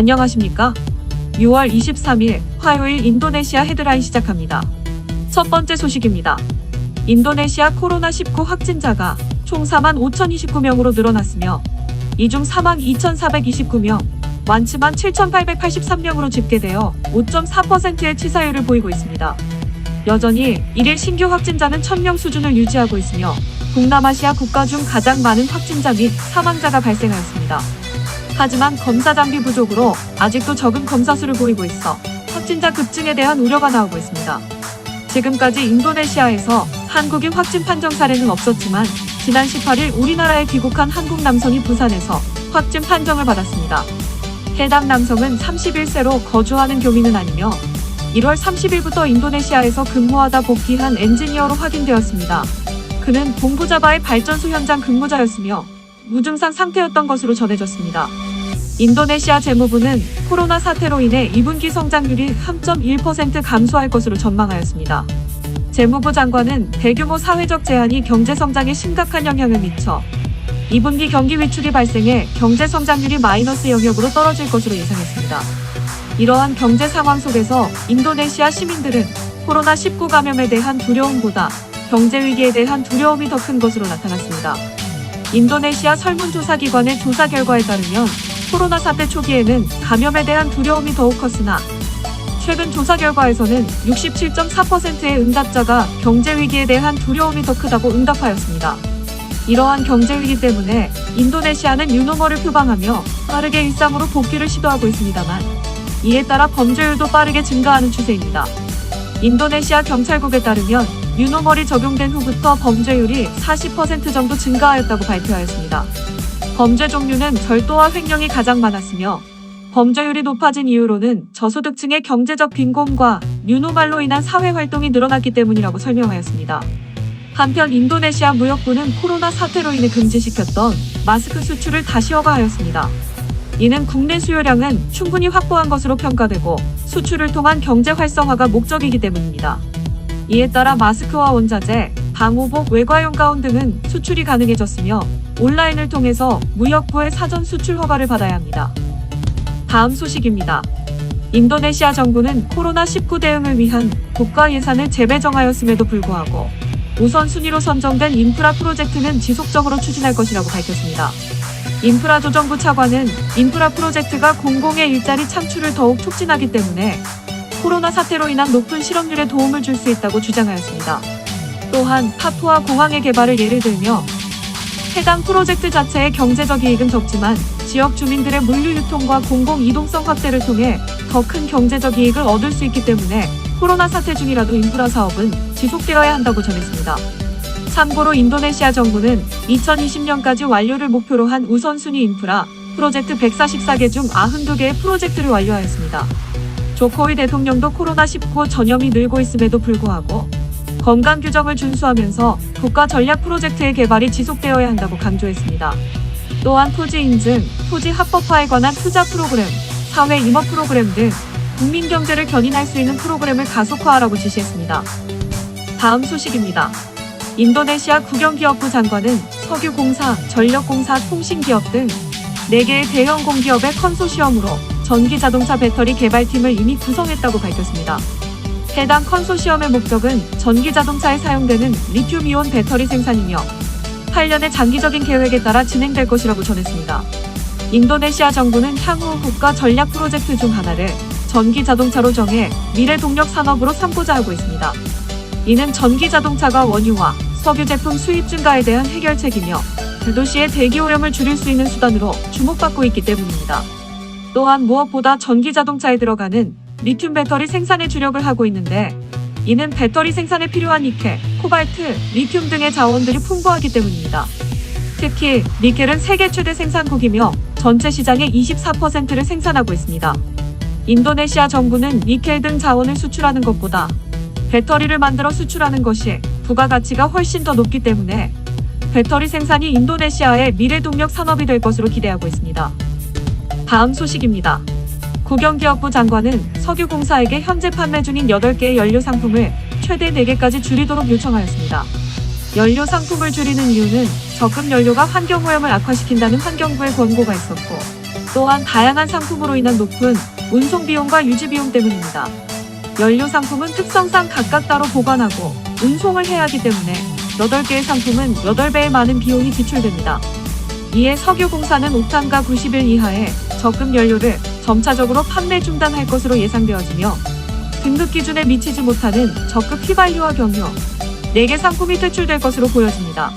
안녕하십니까? 6월 23일 화요일 인도네시아 헤드라인 시작합니다. 첫 번째 소식입니다. 인도네시아 코로나19 확진자가 총 45,029명으로 늘어났으며 이 중 사망 2,429명, 완치만 7,883명으로 집계되어 5.4%의 치사율을 보이고 있습니다. 여전히 일일 신규 확진자는 1,000명 수준을 유지하고 있으며 동남아시아 국가 중 가장 많은 확진자 및 사망자가 발생하였습니다. 하지만 검사 장비 부족으로 아직도 적은 검사 수를 보이고 있어 확진자 급증에 대한 우려가 나오고 있습니다. 지금까지 인도네시아에서 한국인 확진 판정 사례는 없었지만 지난 18일 우리나라에 귀국한 한국 남성이 부산에서 확진 판정을 받았습니다. 해당 남성은 31세로 거주하는 교민은 아니며 1월 30일부터 인도네시아에서 근무하다 복귀한 엔지니어로 확인되었습니다. 그는 봉부자바의 발전소 현장 근무자였으며 무증상 상태였던 것으로 전해졌습니다. 인도네시아 재무부는 코로나 사태로 인해 2분기 성장률이 3.1% 감소할 것으로 전망하였습니다. 재무부 장관은 대규모 사회적 제한이 경제 성장에 심각한 영향을 미쳐 2분기 경기 위축이 발생해 경제 성장률이 마이너스 영역으로 떨어질 것으로 예상했습니다. 이러한 경제 상황 속에서 인도네시아 시민들은 코로나19 감염에 대한 두려움보다 경제 위기에 대한 두려움이 더 큰 것으로 나타났습니다. 인도네시아 설문조사기관의 조사 결과에 따르면 코로나 사태 초기에는 감염에 대한 두려움이 더욱 컸으나 최근 조사 결과에서는 67.4%의 응답자가 경제 위기에 대한 두려움이 더 크다고 응답하였습니다. 이러한 경제 위기 때문에 인도네시아는 뉴노멀을 표방하며 빠르게 일상으로 복귀를 시도하고 있습니다만 이에 따라 범죄율도 빠르게 증가하는 추세입니다. 인도네시아 경찰국에 따르면 뉴노멀이 적용된 후부터 범죄율이 40% 정도 증가하였다고 발표하였습니다. 범죄 종류는 절도와 횡령이 가장 많았으며 범죄율이 높아진 이유로는 저소득층의 경제적 빈곤과 뉴노멀로 인한 사회활동이 늘어났기 때문이라고 설명하였습니다. 한편 인도네시아 무역부는 코로나 사태로 인해 금지시켰던 마스크 수출을 다시 허가하였습니다. 이는 국내 수요량은 충분히 확보한 것으로 평가되고 수출을 통한 경제 활성화가 목적이기 때문입니다. 이에 따라 마스크와 원자재, 방호복, 외과용 가운 등은 수출이 가능해졌으며 온라인을 통해서 무역부의 사전 수출 허가를 받아야 합니다. 다음 소식입니다. 인도네시아 정부는 코로나19 대응을 위한 국가 예산을 재배정하였음에도 불구하고 우선순위로 선정된 인프라 프로젝트는 지속적으로 추진할 것이라고 밝혔습니다. 인프라조정부 차관은 인프라 프로젝트가 공공의 일자리 창출을 더욱 촉진하기 때문에 코로나 사태로 인한 높은 실업률에 도움을 줄 수 있다고 주장하였습니다. 또한 파푸아 공항의 개발을 예를 들며 해당 프로젝트 자체의 경제적 이익은 적지만 지역 주민들의 물류 유통과 공공 이동성 확대를 통해 더 큰 경제적 이익을 얻을 수 있기 때문에 코로나 사태 중이라도 인프라 사업은 지속되어야 한다고 전했습니다. 참고로 인도네시아 정부는 2020년까지 완료를 목표로 한 우선순위 인프라 프로젝트 144개 중 92개의 프로젝트를 완료하였습니다. 조코위 대통령도 코로나19 전염이 늘고 있음에도 불구하고 건강 규정을 준수하면서 국가 전략 프로젝트의 개발이 지속되어야 한다고 강조했습니다. 또한 토지 인증, 토지 합법화에 관한 투자 프로그램, 사회 임업 프로그램 등 국민 경제를 견인할 수 있는 프로그램을 가속화하라고 지시했습니다. 다음 소식입니다. 인도네시아 국영기업부 장관은 석유공사, 전력공사, 통신기업 등 4개의 대형 공기업의 컨소시엄으로 전기자동차 배터리 개발팀을 이미 구성했다고 밝혔습니다. 해당 컨소시엄의 목적은 전기자동차에 사용되는 리튬이온 배터리 생산이며 8년의 장기적인 계획에 따라 진행될 것이라고 전했습니다. 인도네시아 정부는 향후 국가 전략 프로젝트 중 하나를 전기자동차로 정해 미래동력 산업으로 삼고자 하고 있습니다. 이는 전기자동차가 원유와 석유 제품 수입 증가에 대한 해결책이며 대도시의 대기오염을 줄일 수 있는 수단으로 주목받고 있기 때문입니다. 또한 무엇보다 전기자동차에 들어가는 리튬 배터리 생산에 주력을 하고 있는데 이는 배터리 생산에 필요한 니켈, 코발트, 리튬 등의 자원들이 풍부하기 때문입니다. 특히 니켈은 세계 최대 생산국이며 전체 시장의 24%를 생산하고 있습니다. 인도네시아 정부는 니켈 등 자원을 수출하는 것보다 배터리를 만들어 수출하는 것이 부가가치가 훨씬 더 높기 때문에 배터리 생산이 인도네시아의 미래동력 산업이 될 것으로 기대하고 있습니다. 다음 소식입니다. 국영기업부 장관은 석유공사에게 현재 판매 중인 8개의 연료 상품을 최대 4개까지 줄이도록 요청하였습니다. 연료 상품을 줄이는 이유는 적금 연료가 환경오염을 악화시킨다는 환경부의 권고가 있었고 또한 다양한 상품으로 인한 높은 운송 비용과 유지 비용 때문입니다. 연료 상품은 특성상 각각 따로 보관하고 운송을 해야 하기 때문에 8개의 상품은 8배의 많은 비용이 지출됩니다. 이에 석유공사는 옥탄가 91 이하의 적급 연료를 점차적으로 판매 중단할 것으로 예상되어지며 등급 기준에 미치지 못하는 적급 휘발유와 경유 4개 상품이 퇴출될 것으로 보여집니다.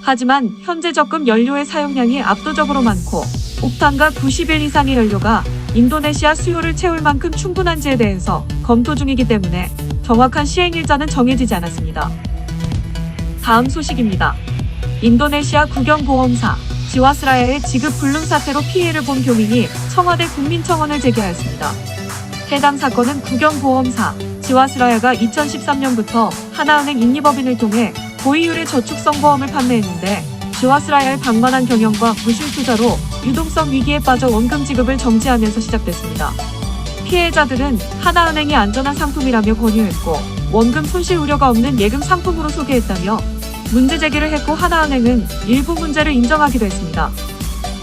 하지만 현재 적급 연료의 사용량이 압도적으로 많고 옥탄가 91 이상의 연료가 인도네시아 수요를 채울 만큼 충분한지에 대해서 검토 중이기 때문에 정확한 시행 일자는 정해지지 않았습니다. 다음 소식입니다. 인도네시아 국영보험사 지와스라야의 지급 불능 사태로 피해를 본 교민이 청와대 국민청원을 제기하였습니다. 해당 사건은 국영보험사 지와스라야가 2013년부터 하나은행 인리법인을 통해 고이율의 저축성 보험을 판매했는데 지와스라야를 방만한 경영과 부실 투자로 유동성 위기에 빠져 원금 지급을 정지하면서 시작됐습니다. 피해자들은 하나은행이 안전한 상품이라며 권유했고 원금 손실 우려가 없는 예금 상품으로 소개했다며 문제 제기를 했고 하나은행은 일부 문제를 인정하기도 했습니다.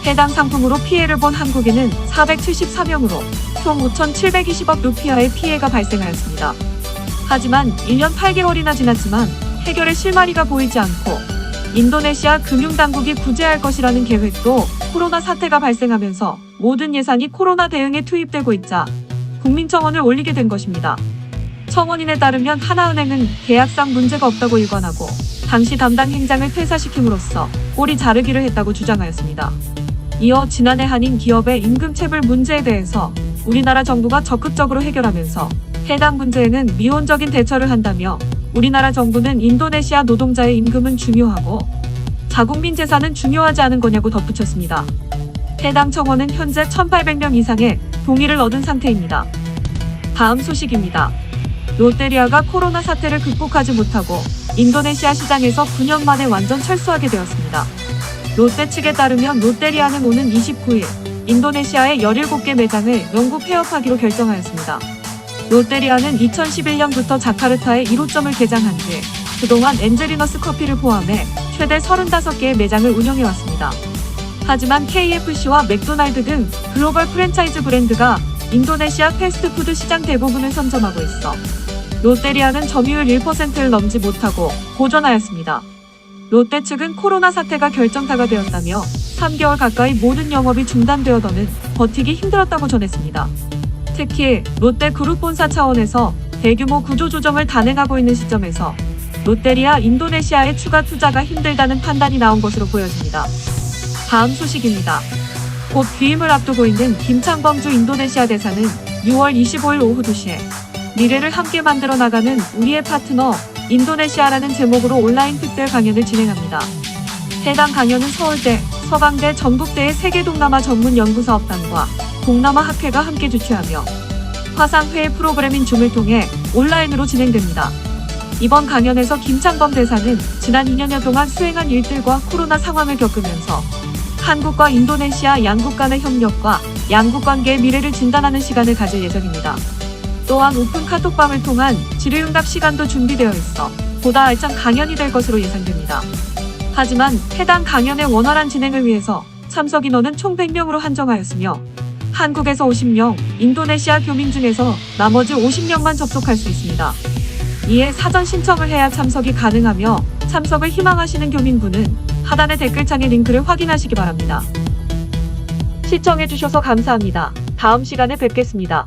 해당 상품으로 피해를 본 한국인은 474명으로 총 5,720억 루피아의 피해가 발생하였습니다. 하지만 1년 8개월이나 지났지만 해결의 실마리가 보이지 않고 인도네시아 금융당국이 구제할 것이라는 계획도 코로나 사태가 발생하면서 모든 예산이 코로나 대응에 투입되고 있자 국민청원을 올리게 된 것입니다. 청원인에 따르면 하나은행은 계약상 문제가 없다고 일관하고 당시 담당 행장을 퇴사시킴으로써 꼬리 자르기를 했다고 주장하였습니다. 이어 지난해 한인 기업의 임금체불 문제에 대해서 우리나라 정부가 적극적으로 해결하면서 해당 문제에는 미온적인 대처를 한다며 우리나라 정부는 인도네시아 노동자의 임금은 중요하고 자국민 재산은 중요하지 않은 거냐고 덧붙였습니다. 해당 청원은 현재 1,800명 이상의 동의를 얻은 상태입니다. 다음 소식입니다. 롯데리아가 코로나 사태를 극복하지 못하고 인도네시아 시장에서 9년 만에 완전 철수하게 되었습니다. 롯데 측에 따르면 롯데리아는 오는 29일 인도네시아의 17개 매장을 영구 폐업하기로 결정하였습니다. 롯데리아는 2011년부터 자카르타에 1호점을 개장한 뒤 그동안 엔젤리너스 커피를 포함해 최대 35개의 매장을 운영해왔습니다. 하지만 KFC와 맥도날드 등 글로벌 프랜차이즈 브랜드가 인도네시아 패스트푸드 시장 대부분을 선점하고 있어 롯데리아는 점유율 1%를 넘지 못하고 고전하였습니다. 롯데 측은 코로나 사태가 결정타가 되었다며 3개월 가까이 모든 영업이 중단되어더는 버티기 힘들었다고 전했습니다. 특히 롯데그룹 본사 차원에서 대규모 구조조정을 단행하고 있는 시점에서 롯데리아 인도네시아의 추가 투자가 힘들다는 판단이 나온 것으로 보여집니다. 다음 소식입니다. 곧 귀임을 앞두고 있는 김창범 주 인도네시아 대사는 6월 25일 오후 2시에 미래를 함께 만들어 나가는 우리의 파트너 인도네시아라는 제목으로 온라인 특별 강연을 진행합니다. 해당 강연은 서울대, 서강대, 전북대의 세계동남아 전문연구사업단과 동남아학회가 함께 주최하며 화상회의 프로그램인 줌을 통해 온라인으로 진행됩니다. 이번 강연에서 김창범 대사는 지난 2년여 동안 수행한 일들과 코로나 상황을 겪으면서 한국과 인도네시아 양국 간의 협력과 양국 관계의 미래를 진단하는 시간을 가질 예정입니다. 또한 오픈 카톡방을 통한 질의응답 시간도 준비되어 있어 보다 알찬 강연이 될 것으로 예상됩니다. 하지만 해당 강연의 원활한 진행을 위해서 참석 인원은 총 100명으로 한정하였으며 한국에서 50명, 인도네시아 교민 중에서 나머지 50명만 접속할 수 있습니다. 이에 사전 신청을 해야 참석이 가능하며 참석을 희망하시는 교민분은 하단의 댓글창의 링크를 확인하시기 바랍니다. 시청해주셔서 감사합니다. 다음 시간에 뵙겠습니다.